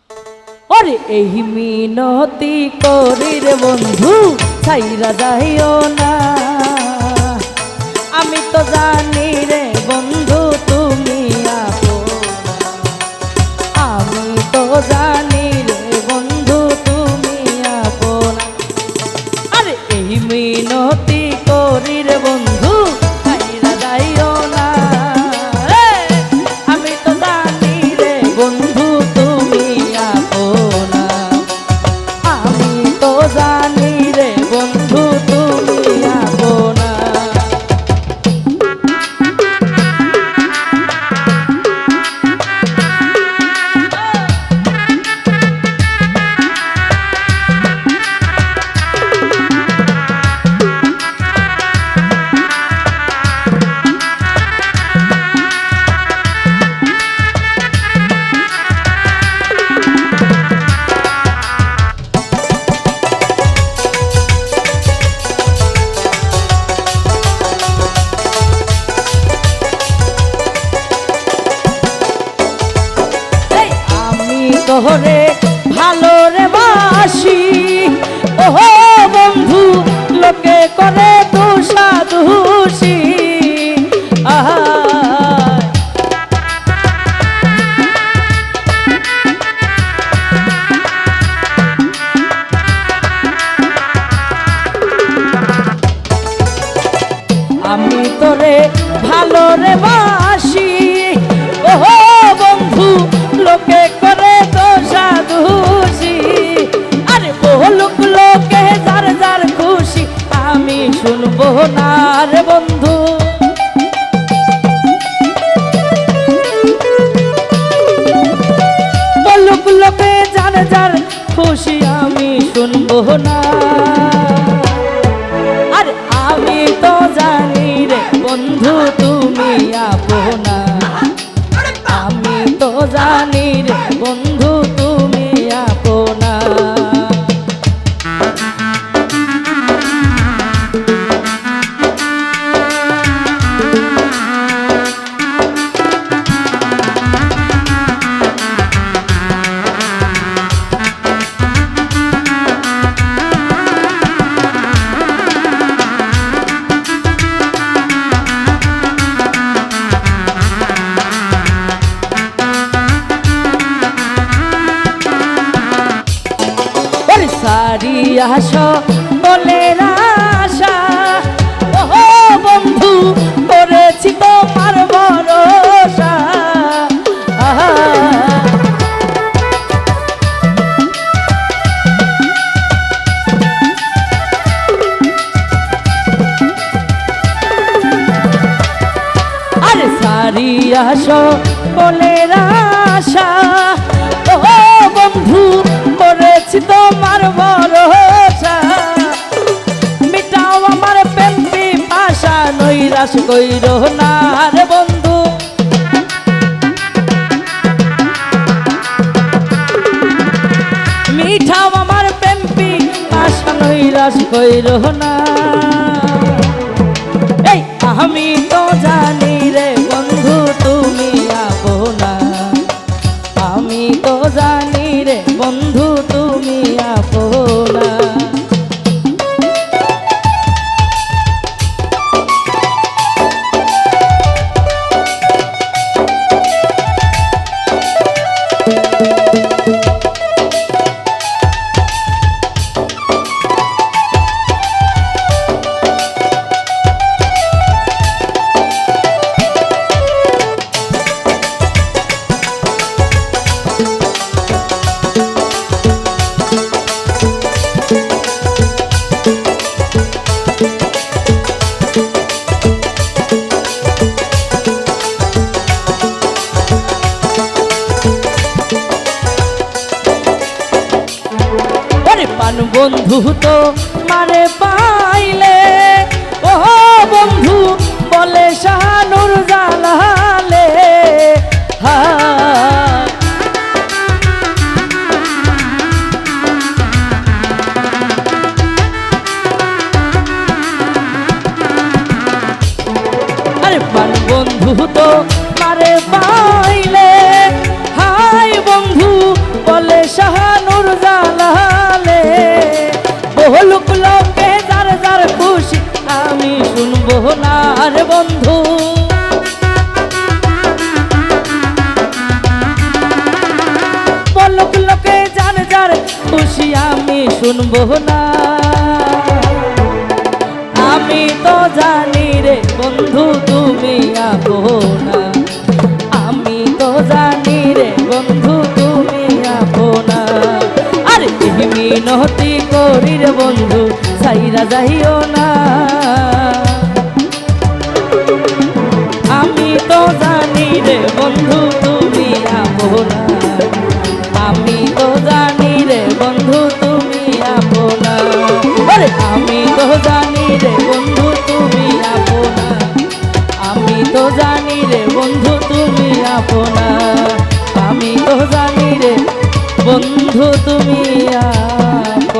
ওরে এই মিনতি করি রে বন্ধু ছাইরা যাইও না। আমি তো জানি রে বন্ধু তুমি আপন, আমি তো জানি রে বন্ধু তুমি আপন। আরে এই মিনতি করি রে বন্ধু ছাইরা যাইও না। আমি তো জানি রে বন্ধু তুমি আপন, আমি তো জানি রে বন্ধু তুমি আপন। তোরে ভালো রে বাসি ওহো বন্ধু, লোকে করে দোষা দোষী। আমি তোরে ভালো রে বাসি ওহো বন্ধু, লোকে করে দোষা দোষী। আরে বলুক লোকে যার যার খুশি, আমি শুনবো না রে বন্ধু। বলুক লোকে যার যার খুশি, আমি শুনবো না। আরে আমি তো জানি রে বন্ধু তুমি আপনা, আমি তো জানি রে বন্ধু তুমি আপনা। সারিয়াস বলে আশা ওহো বন্ধু, করেছি তোমার ভরসা। আরে সারিয়াস বলে আশা ওহো বন্ধু, করেছি তোমার ভরসা। মিটাও আমার প্রেম পিপাসা, নৈরাশ কইরো না রে বন্ধু। মিঠাও আমার প্রেম পিপাসা, নৈরাশ কইরো না। এই আমি তো জানি রে বন্ধু তুমি আপনা, আমি তো জানি রে বন্ধু তুমি আপনা। পান বন্ধু তো মারে পাইলে ওহো বন্ধু, বলে শাহানুর জালালে। আরে পান বন্ধু তো মারে পাইলে, হাই বন্ধু বলে শুনবো না। আমি তো জানি রে বন্ধু তুমি আপনা, আমি তো জানি রে বন্ধু তুমি আপনা। আরে এই মিনতি করি রে বন্ধু সাইরা যাইও না। আমি তো জানি রে বন্ধু তুমি আপনা, আমি তো জানি রে বন্ধু তুমি আপনা। আরে আমি তো জানি রে বন্ধু তুমি আপনা, আমি তো জানি রে বন্ধু তুমি আপনা, আমি তো জানি রে বন্ধু তুমি আপনা।